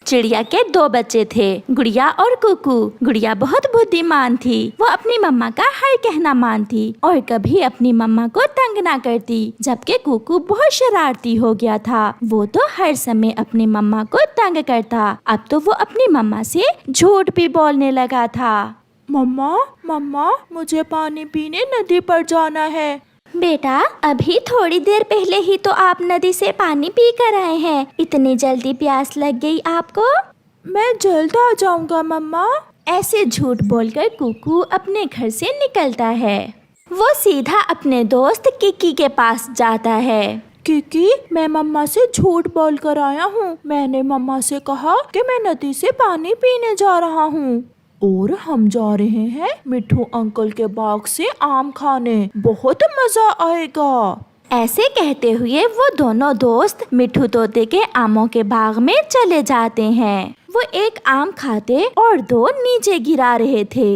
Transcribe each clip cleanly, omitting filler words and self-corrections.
चिड़िया के 2 बच्चे थे, गुड़िया और कुकू। गुड़िया बहुत बुद्धिमान थी। वो अपनी मम्मा का हर कहना मानती और कभी अपनी मम्मा को तंग ना करती। जबकि कुकू बहुत शरारती हो गया था। वो तो हर समय अपनी मम्मा को तंग करता। अब तो वो अपनी मम्मा से झूठ भी बोलने लगा था। मम्मा मम्मा, मुझे पानी पीने नदी पर जाना है। बेटा, अभी थोड़ी देर पहले ही तो आप नदी से पानी पी कर आए हैं। इतनी जल्दी प्यास लग गई आपको? मैं जल्द आ जाऊंगा मम्मा। ऐसे झूठ बोलकर कुकू अपने घर से निकलता है। वो सीधा अपने दोस्त किकी के पास जाता है। किकी, मैं मम्मा से झूठ बोल कर आया हूँ। मैंने मम्मा से कहा कि मैं नदी से पानी पीने जा रहा हूँ और हम जा रहे हैं मिट्ठू अंकल के बाग से आम खाने। बहुत मजा आएगा। ऐसे कहते हुए वो दोनों दोस्त मिट्ठू तोते के आमों के बाग में चले जाते हैं। वो एक आम खाते और 2 नीचे गिरा रहे थे।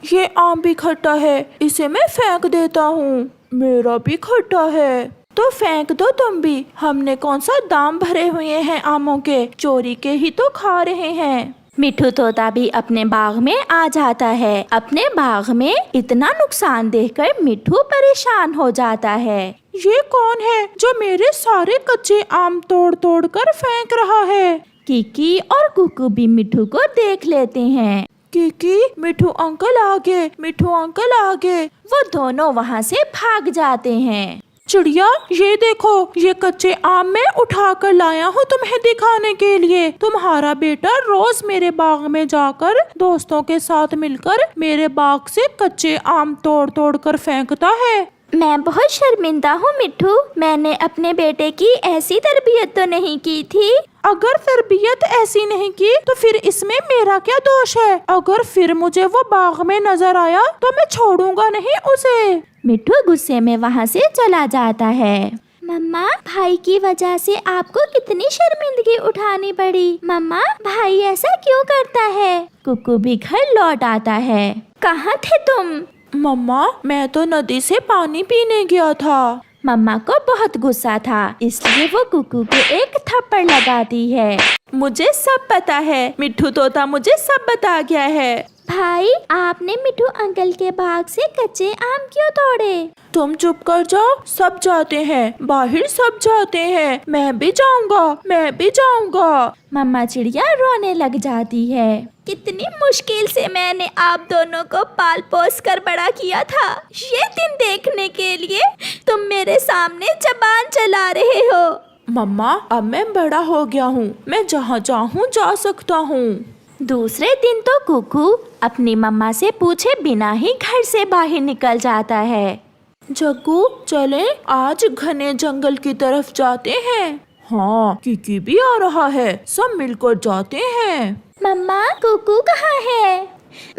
ये आम भी खट्टा है, इसे मैं फेंक देता हूँ। मेरा भी खट्टा है, तो फेंक दो तुम भी। हमने कौन सा दाम भरे हुए हैं आमों के, चोरी के ही तो खा रहे हैं। मिट्ठू तोता भी अपने बाग में आ जाता है। अपने बाग में इतना नुकसान देखकर मिट्ठू परेशान हो जाता है। ये कौन है जो मेरे सारे कच्चे आम तोड़ तोड़ कर फेंक रहा है? किकी और कुकू भी मिट्ठू को देख लेते हैं। किकी, मिट्ठू अंकल आगे, मिट्ठू अंकल आगे। वो दोनों वहाँ से भाग जाते हैं। चिड़िया, ये देखो, ये कच्चे आम मैं उठा कर लाया हूँ तुम्हें दिखाने के लिए। तुम्हारा बेटा रोज मेरे बाग में जाकर दोस्तों के साथ मिलकर मेरे बाग से कच्चे आम तोड़ तोड़ कर फेंकता है। मैं बहुत शर्मिंदा हूँ मिट्ठू। मैंने अपने बेटे की ऐसी तरबियत तो नहीं की थी। अगर तरबियत ऐसी नहीं की तो फिर इसमें मेरा क्या दोष है? अगर फिर मुझे वो बाग में नजर आया तो मैं छोड़ूंगा नहीं उसे। मिट्ठू गुस्से में वहाँ से चला जाता है। मम्मा, भाई की वजह से आपको कितनी शर्मिंदगी उठानी पड़ी। मम्मा, भाई ऐसा क्यों करता है? कुकू भी घर लौट आता है। कहाँ थे तुम? मम्मा, मैं तो नदी से पानी पीने गया था। मम्मा को बहुत गुस्सा था, इसलिए वो कुकू को एक थप्पड़ लगाती है। मुझे सब पता है, मिट्ठू तोता मुझे सब बता गया है। भाई, आपने मिट्ठू अंकल के बाग से कच्चे आम क्यों तोड़े? तुम चुप कर जाओ, सब जाते हैं, बाहर सब जाते हैं। मैं भी जाऊंगा, मैं भी जाऊंगा। मम्मा चिड़िया रोने लग जाती है। कितनी मुश्किल से मैंने आप दोनों को पाल पोस कर बड़ा किया था। ये दिन देखने के लिए तुम मेरे सामने जबान चला रहे हो। मम्मा, अब मैं बड़ा हो गया हूँ, मैं जहाँ चाहूँ जा सकता हूँ। दूसरे दिन तो कुकू अपनी मम्मा से पूछे बिना ही घर से बाहर निकल जाता है। जग्गू, चले आज घने जंगल की तरफ जाते हैं। हाँ, किकी भी आ रहा है, सब मिलकर जाते हैं। मम्मा, कुकू कहाँ है?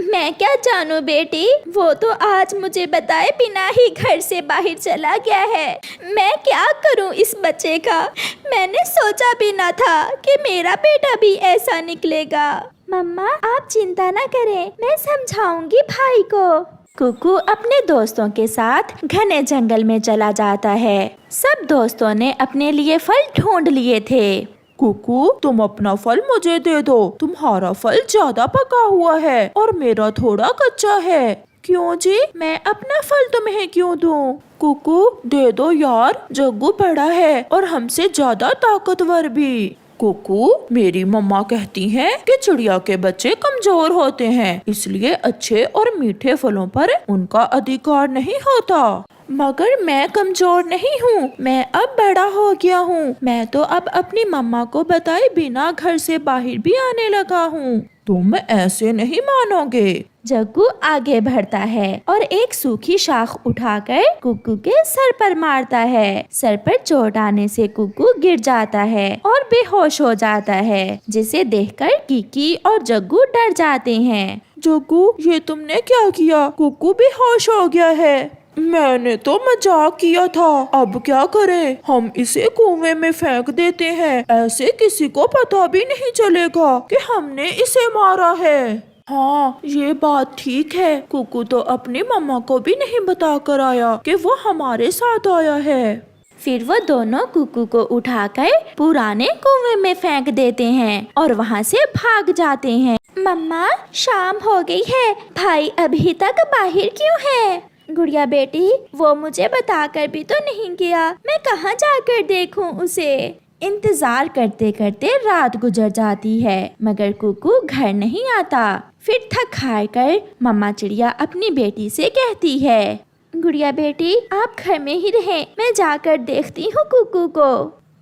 मैं क्या जानूं बेटी, वो तो आज मुझे बताए बिना ही घर से बाहर चला गया है। मैं क्या करूं इस बच्चे का? मैंने सोचा भी ना था कि मेरा बेटा भी ऐसा निकलेगा। मम्मा, आप चिंता ना करें, मैं समझाऊंगी भाई को। कुकू अपने दोस्तों के साथ घने जंगल में चला जाता है। सब दोस्तों ने अपने लिए फल ढूंढ लिए थे। कुकू, तुम अपना फल मुझे दे दो। तुम्हारा फल ज्यादा पका हुआ है और मेरा थोड़ा कच्चा है। क्यों जी, मैं अपना फल तुम्हें क्यों दूं? कुकू, दे दो यार, जग्गू बड़ा है और हमसे ज्यादा ताकतवर भी। कुकू, मेरी मम्मा कहती हैं कि चिड़िया के बच्चे कमजोर होते हैं, इसलिए अच्छे और मीठे फलों पर उनका अधिकार नहीं होता। मगर मैं कमजोर नहीं हूँ, मैं अब बड़ा हो गया हूँ। मैं तो अब अपनी मम्मा को बताए बिना घर से बाहर भी आने लगा हूँ। तुम ऐसे नहीं मानोगे। जग्गू आगे बढ़ता है और एक सूखी शाख उठाकर कुकू के सर पर मारता है। सर पर चोट आने से कुकू गिर जाता है और बेहोश हो जाता है, जिसे देखकर किकी और जग्गू डर जाते हैं। जग्गू, ये तुमने क्या किया? कुकू बेहोश हो गया है। मैंने तो मजाक किया था, अब क्या करें? हम इसे कुएं में फेंक देते हैं, ऐसे किसी को पता भी नहीं चलेगा कि हमने इसे मारा है। हाँ, ये बात ठीक है। कुकू तो अपनी मम्मा को भी नहीं बता कर आया कि वो हमारे साथ आया है। फिर वो दोनों कुकू को उठाकर पुराने कुएं में फेंक देते हैं और वहाँ से भाग जाते हैं। मम्मा, शाम हो गई है, भाई अभी तक बाहर क्यों है? गुड़िया बेटी, वो मुझे बताकर भी तो नहीं गया, मैं कहाँ जाकर देखूं उसे। इंतजार करते करते रात गुजर जाती है मगर कुकू घर नहीं आता। फिर थक हार कर मम्मा चिड़िया अपनी बेटी से कहती है, गुड़िया बेटी आप घर में ही रहें, मैं जाकर देखती हूँ कुकू को।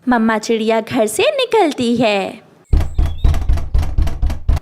मम्मा चिड़िया घर से निकलती है।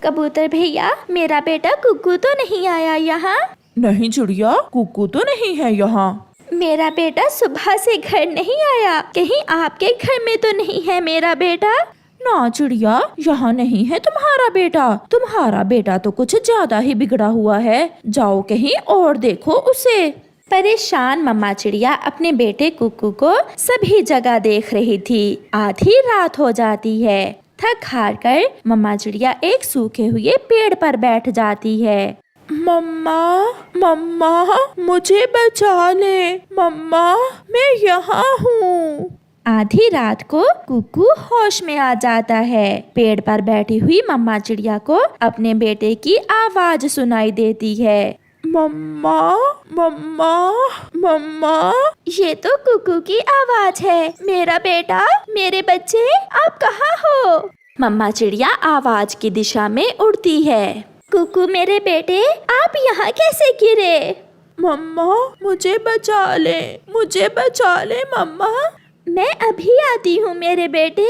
कबूतर भैया, मेरा बेटा कुकू तो नहीं आया यहाँ? नहीं चिड़िया, कुकू तो नहीं है यहाँ। मेरा बेटा सुबह से घर नहीं आया, कहीं आपके घर में तो नहीं है मेरा बेटा? ना चिड़िया, यहाँ नहीं है तुम्हारा बेटा। तुम्हारा बेटा तो कुछ ज्यादा ही बिगड़ा हुआ है, जाओ कहीं और देखो उसे। परेशान मम्मा चिड़िया अपने बेटे कुकू को सभी जगह देख रही थी। आधी रात हो जाती है। थक हार कर मम्मा चिड़िया एक सूखे हुए पेड़ पर बैठ जाती है। मम्मा, मम्मा मुझे बचा ले, मम्मा मैं यहाँ हूँ। आधी रात को कुकू होश में आ जाता है। पेड़ पर बैठी हुई मम्मा चिड़िया को अपने बेटे की आवाज सुनाई देती है। मम्मा, मम्मा, मम्मा। ये तो कुकू की आवाज है। मेरा बेटा, मेरे बच्चे, आप कहाँ हो? मम्मा चिड़िया आवाज की दिशा में उड़ती है। कुकू मेरे बेटे, आप यहाँ कैसे गिरे? मम्मा मुझे बचा ले, मुझे बचा ले मम्मा। मैं अभी आती हूँ मेरे बेटे।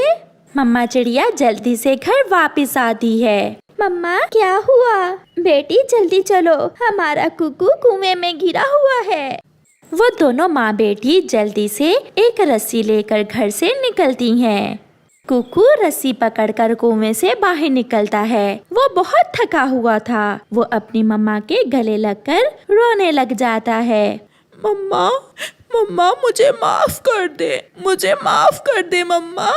मम्मा चिड़िया जल्दी से घर वापस आती है। मम्मा क्या हुआ? बेटी जल्दी चलो, हमारा कुकू कुएं में गिरा हुआ है। वो दोनों माँ बेटी जल्दी से एक रस्सी लेकर घर से निकलती हैं। कुकू रस्सी पकड़कर कुएं से बाहर निकलता है। वो बहुत थका हुआ था। वो अपनी मम्मा के गले लगकर रोने लग जाता है। मम्मा, मम्मा मुझे माफ कर दे, मुझे माफ कर दे मम्मा।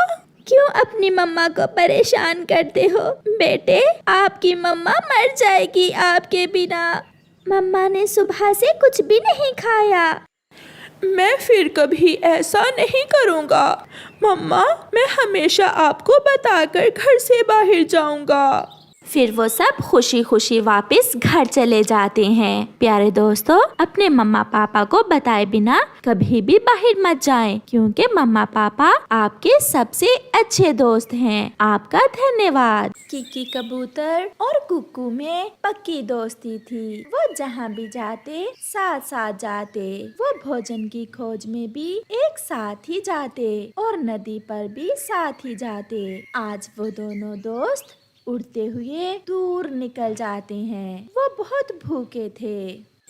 क्यों अपनी मम्मा को परेशान करते हो बेटे? आपकी मम्मा मर जाएगी आपके बिना। मम्मा ने सुबह से कुछ भी नहीं खाया। मैं फिर कभी ऐसा नहीं करूँगा मम्मा, मैं हमेशा आपको बताकर घर से बाहर जाऊँगा। फिर वो सब खुशी खुशी वापस घर चले जाते हैं। प्यारे दोस्तों, अपने मम्मा पापा को बताए बिना कभी भी बाहर मत जाएं, क्योंकि मम्मा पापा आपके सबसे अच्छे दोस्त हैं। आपका धन्यवाद। किकी कबूतर और कुकू में पक्की दोस्ती थी। वो जहाँ भी जाते साथ साथ जाते। वो भोजन की खोज में भी एक साथ ही जाते और नदी पर भी साथ ही जाते। आज वो दोनों दोस्त उड़ते हुए दूर निकल जाते हैं। वो बहुत भूखे थे।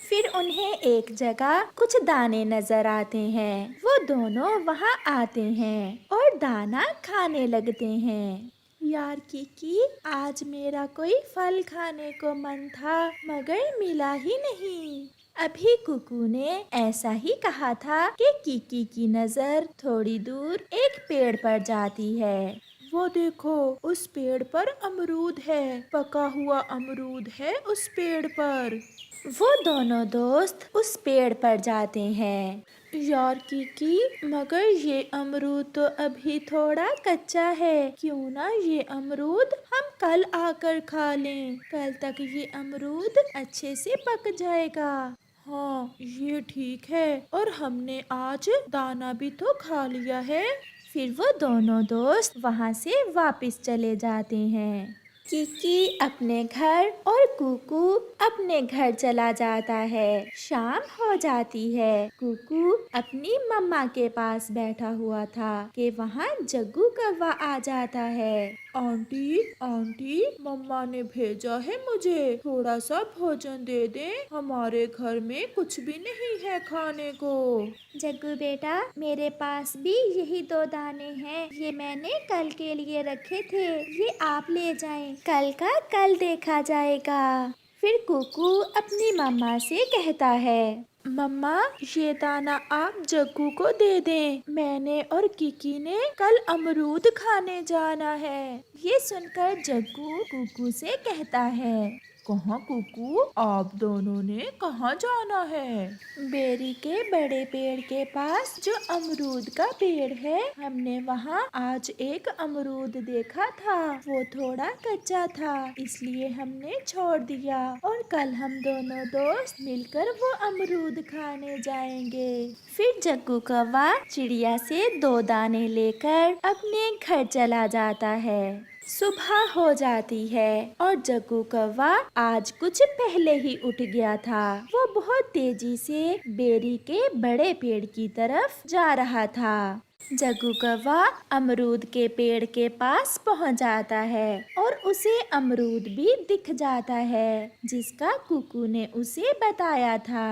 फिर उन्हें एक जगह कुछ दाने नजर आते हैं। वो दोनों वहाँ आते हैं और दाना खाने लगते हैं। यार किकी, आज मेरा कोई फल खाने को मन था मगर मिला ही नहीं। अभी कुकू ने ऐसा ही कहा था कि किकी की नजर थोड़ी दूर एक पेड़ पर जाती है। वो देखो, उस पेड़ पर अमरूद है, पका हुआ अमरूद है उस पेड़ पर। वो दोनों दोस्त उस पेड़ पर जाते हैं। यार किकी, मगर ये अमरूद तो अभी थोड़ा कच्चा है, क्यों ना ये अमरूद हम कल आकर खा लें। कल तक ये अमरूद अच्छे से पक जाएगा। हाँ ये ठीक है, और हमने आज दाना भी तो खा लिया है। फिर वो दोनों दोस्त वहाँ से वापस चले जाते हैं। किकी अपने घर और कुकू अपने घर चला जाता है। शाम हो जाती है। कुकू अपनी मम्मा के पास बैठा हुआ था कि वहाँ जग्गू कौवा आ जाता है। आंटी, आंटी मम्मा ने भेजा है मुझे, थोड़ा सा भोजन दे दें, हमारे घर में कुछ भी नहीं है खाने को। जग्गू बेटा, मेरे पास भी यही 2 दाने हैं। ये मैंने कल के लिए रखे थे, ये आप ले जाएं। कल का कल देखा जाएगा। फिर कुकू अपनी मम्मा से कहता है, मम्मा ये दाना आप जग्गू को दे दें, मैंने और किकी ने कल अमरूद खाने जाना है। ये सुनकर जग्गू कुकू से कहता है, कहाँ कुकू, आप दोनों ने कहाँ जाना है? बेरी के बड़े पेड़ के पास जो अमरूद का पेड़ है, हमने वहाँ आज एक अमरूद देखा था। वो थोड़ा कच्चा था, इसलिए हमने छोड़ दिया और कल हम दोनों दोस्त मिलकर वो अमरूद खाने जाएंगे। फिर जग्गू कौवा चिड़िया से 2 दाने लेकर अपने घर चला जाता है। सुबह हो जाती है और जग्गू कौवा आज कुछ पहले ही उठ गया था। वो बहुत तेजी से बेरी के बड़े पेड़ की तरफ जा रहा था। जग्गू कौवा अमरूद के पेड़ के पास पहुंच जाता है और उसे अमरूद भी दिख जाता है जिसका कुकू ने उसे बताया था।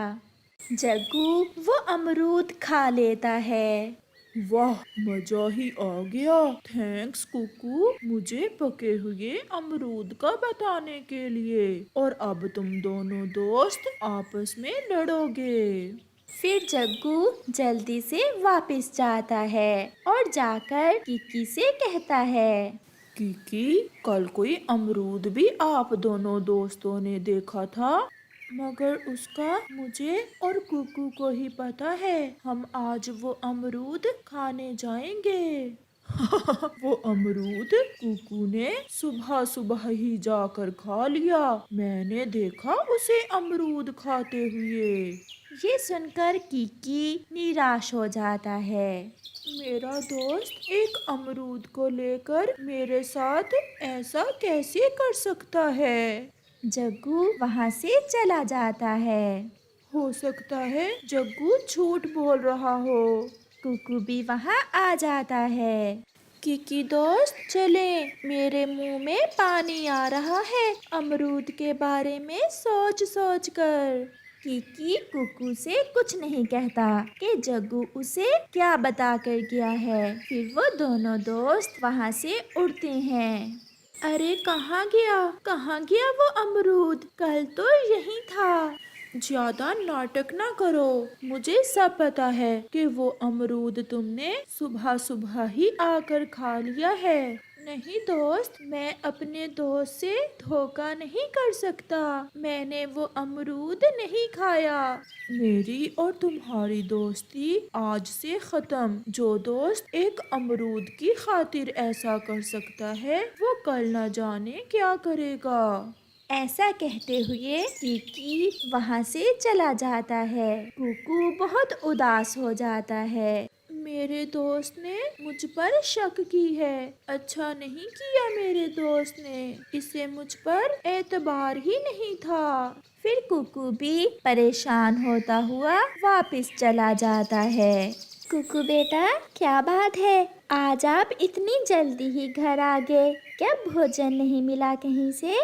जग्गू वो अमरूद खा लेता है। वाह, मजा ही आ गया। थैंक्स कुकू, मुझे पके हुए अमरूद का बताने के लिए। और अब तुम दोनों दोस्त आपस में लड़ोगे। फिर जग्गू जल्दी से वापस जाता है और जाकर किकी से कहता है, किकी, कल कोई अमरूद भी आप दोनों दोस्तों ने देखा था, मगर उसका मुझे और कुकू को ही पता है। हम आज वो अमरूद खाने जाएंगे। वो अमरूद कुकू ने सुबह सुबह ही जाकर खा लिया। मैंने देखा उसे अमरूद खाते हुए। ये सुनकर किकी निराश हो जाता है। मेरा दोस्त एक अमरूद को लेकर मेरे साथ ऐसा कैसे कर सकता है? जग्गू वहाँ से चला जाता है। हो सकता है जग्गू झूठ बोल रहा हो। कुकू भी वहाँ आ जाता है। किकी दोस्त, चले, मेरे मुंह में पानी आ रहा है अमरूद के बारे में सोच सोच कर। किकी कुकू से कुछ नहीं कहता कि जग्गू उसे क्या बता कर गया है। फिर वो दोनों दोस्त वहाँ से उड़ते हैं। अरे कहाँ गया वो अमरूद? कल तो यही था। ज्यादा नाटक ना करो, मुझे सब पता है कि वो अमरूद तुमने सुबह सुबह ही आकर खा लिया है। नहीं दोस्त, मैं अपने दोस्त से धोखा नहीं कर सकता। मैंने वो अमरूद नहीं खाया। मेरी और तुम्हारी दोस्ती आज से खत्म। जो दोस्त एक अमरूद की खातिर ऐसा कर सकता है, वो कल न जाने क्या करेगा। ऐसा कहते हुए किकी वहाँ से चला जाता है। कुकू बहुत उदास हो जाता है। मेरे दोस्त ने मुझ पर शक की है। अच्छा नहीं किया मेरे दोस्त ने, इसे मुझ पर एतबार ही नहीं था। फिर कुकू भी परेशान होता हुआ वापस चला जाता है। कुकू बेटा, क्या बात है, आज आप इतनी जल्दी ही घर आ गए? क्या भोजन नहीं मिला कहीं से?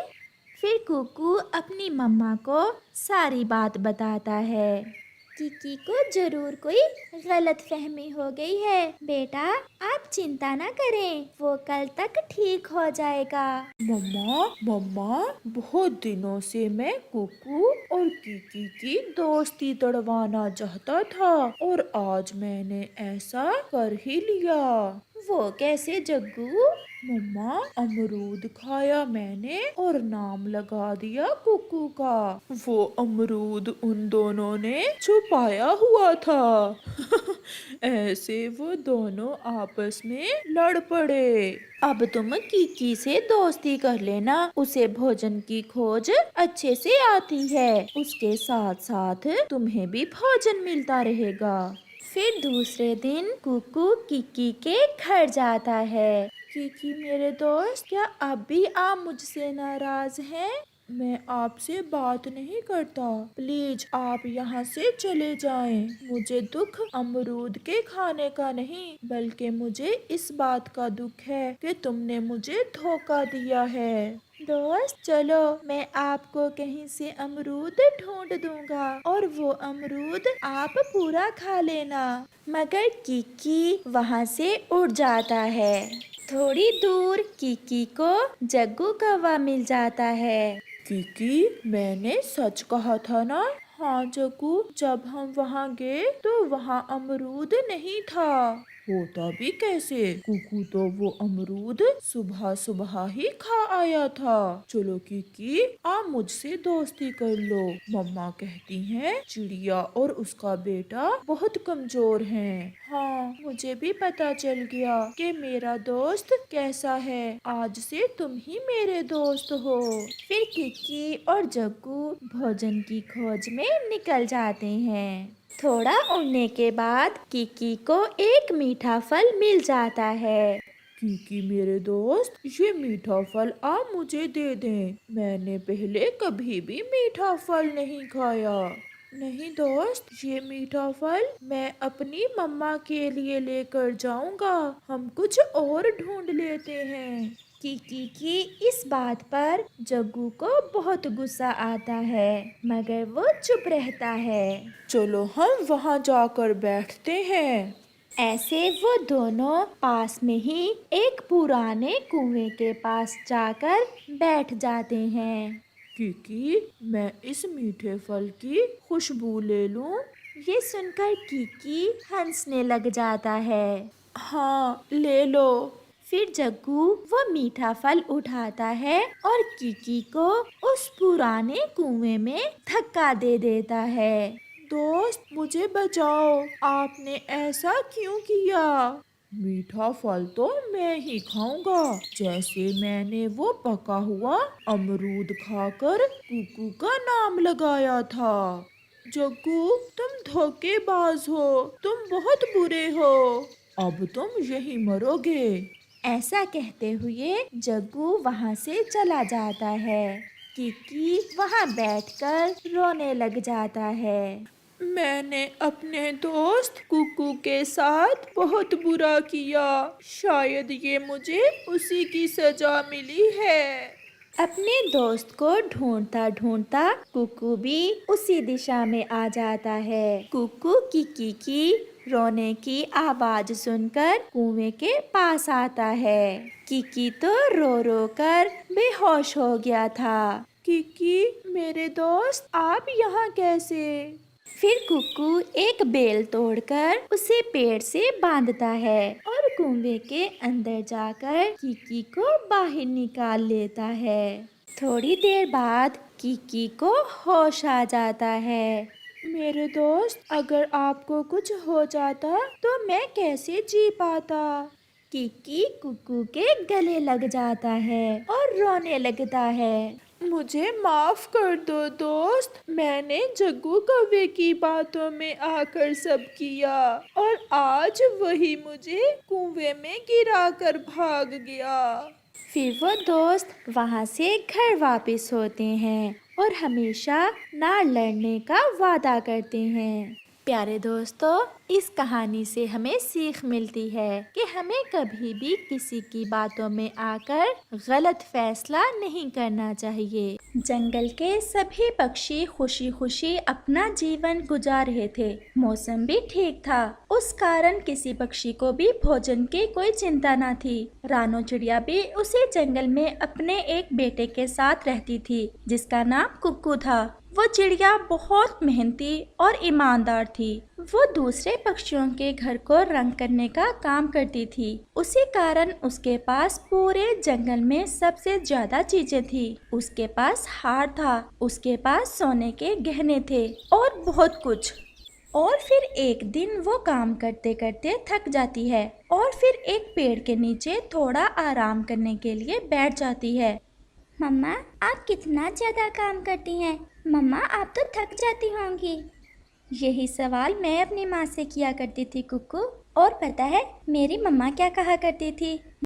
फिर कुकू अपनी मम्मा को सारी बात बताता है। किकी को जरूर कोई गलतफहमी हो गई है। बेटा, आप चिंता ना करें, वो कल तक ठीक हो जाएगा। मम्मा, बहुत दिनों से मैं कुकू और किकी की दोस्ती तोड़वाना चाहता था और आज मैंने ऐसा कर ही लिया। वो कैसे जग्गू? मम्मा, अमरूद खाया मैंने और नाम लगा दिया कुकू का। वो अमरूद उन दोनों ने छुपाया हुआ था। ऐसे वो दोनों आपस में लड़ पड़े। अब तुम किकी से दोस्ती कर लेना, उसे भोजन की खोज अच्छे से आती है। उसके साथ साथ तुम्हें भी भोजन मिलता रहेगा। फिर दूसरे दिन कुकू किकी के घर जाता है। किकी मेरे दोस्त, क्या अब भी आप मुझसे नाराज हैं? मैं आपसे बात नहीं करता। प्लीज आप यहाँ से चले जाएं। मुझे दुख अमरूद के खाने का नहीं, बल्कि मुझे इस बात का दुख है कि तुमने मुझे धोखा दिया है। दोस्त चलो, मैं आपको कहीं से अमरूद ढूंढ दूंगा और वो अमरूद आप पूरा खा लेना। मगर किकी वहाँ से उड़ जाता है। थोड़ी दूर किकी को जग्गू कौवा मिल जाता है। किकी, मैंने सच कहा था ना? हाँ जग्गू, जब हम वहाँ गए तो वहाँ अमरूद नहीं था। होता भी कैसे? कुकू तो वो अमरूद सुबह सुबह ही खा आया था। चलो किकी, आप मुझसे दोस्ती कर लो। मम्मा कहती हैं चिड़िया और उसका बेटा बहुत कमजोर हैं। हाँ, मुझे भी पता चल गया कि मेरा दोस्त कैसा है। आज से तुम ही मेरे दोस्त हो। फिर किकी और जग्गू भोजन की खोज में निकल जाते हैं। थोड़ा उड़ने के बाद किकी को एक मीठा फल मिल जाता है। किकी मेरे दोस्त, ये मीठा फल आप मुझे दे दें। मैंने पहले कभी भी मीठा फल नहीं खाया। नहीं दोस्त, ये मीठा फल मैं अपनी मम्मा के लिए लेकर जाऊंगा। हम कुछ और ढूंढ लेते हैं। किकी की इस बात पर जग्गू को बहुत गुस्सा आता है, मगर वो चुप रहता है। चलो हम वहाँ जाकर बैठते हैं। ऐसे वो दोनों पास में ही एक पुराने कुएं के पास जाकर बैठ जाते हैं। किकी, मैं इस मीठे फल की खुशबू ले लूं? ये सुनकर किकी हंसने लग जाता है। हाँ, ले लो। फिर जग्गू वो मीठा फल उठाता है और किकी को उस पुराने कुएं में धक्का दे देता है। दोस्त, मुझे बचाओ। आपने ऐसा क्यों किया? मीठा फल तो मैं ही खाऊंगा, जैसे मैंने वो पका हुआ अमरूद खाकर कुकू का नाम लगाया था। जग्गू, तुम धोखेबाज हो। तुम बहुत बुरे हो। अब तुम यही मरोगे। ऐसा कहते हुए जग्गू वहाँ से चला जाता है। किकी वहाँ बैठकर रोने लग जाता है। मैंने अपने दोस्त कुकू के साथ बहुत बुरा किया। शायद ये मुझे उसी की सजा मिली है। अपने दोस्त को ढूंढता ढूंढता कुकू भी उसी दिशा में आ जाता है। कुकू किकी की रोने की आवाज सुनकर कुएं के पास आता है। किकी तो रो रो कर बेहोश हो गया था। किकी मेरे दोस्त, आप यहाँ कैसे? फिर कुकू एक बेल तोड़कर उसे पेड़ से बांधता है और कुएं के अंदर जाकर किकी को बाहर निकाल लेता है। थोड़ी देर बाद किकी को होश आ जाता है। मेरे दोस्त, अगर आपको कुछ हो जाता तो मैं कैसे जी पाता? किकी कुकू के गले लग जाता है और रोने लगता है। मुझे माफ कर दो दोस्त। मैंने जग्गू कौवे की बातों में आकर सब किया और आज वही मुझे कुएं में गिरा कर भाग गया। फिर वो दोस्त वहाँ से घर वापस होते हैं और हमेशा ना लड़ने का वादा करते हैं। प्यारे दोस्तों, इस कहानी से हमें सीख मिलती है कि हमें कभी भी किसी की बातों में आकर गलत फैसला नहीं करना चाहिए। जंगल के सभी पक्षी खुशी खुशी अपना जीवन गुजार रहे थे। मौसम भी ठीक था, उस कारण किसी पक्षी को भी भोजन की कोई चिंता न थी। रानो चिड़िया भी उसी जंगल में अपने एक बेटे के साथ रहती थी, जिसका नाम कुक्कू था। वो चिड़िया बहुत मेहनती और ईमानदार थी। वो दूसरे पक्षियों के घर को रंग करने का काम करती थी। उसी कारण उसके पास पूरे जंगल में सबसे ज्यादा चीजें थी। उसके पास हार था, उसके पास सोने के गहने थे और बहुत कुछ। और फिर एक दिन वो काम करते करते थक जाती है और फिर एक पेड़ के नीचे थोड़ा आराम करने के लिए बैठ जाती है। मम्मा, आप कितना ज़्यादा काम करती हैं? मम्मा, आप तो थक जाती होंगी। यही सवाल मैं अपनी माँ से किया करती थी कुक्कू। और पता है मेरी मम्मा क्या कहा करती थी?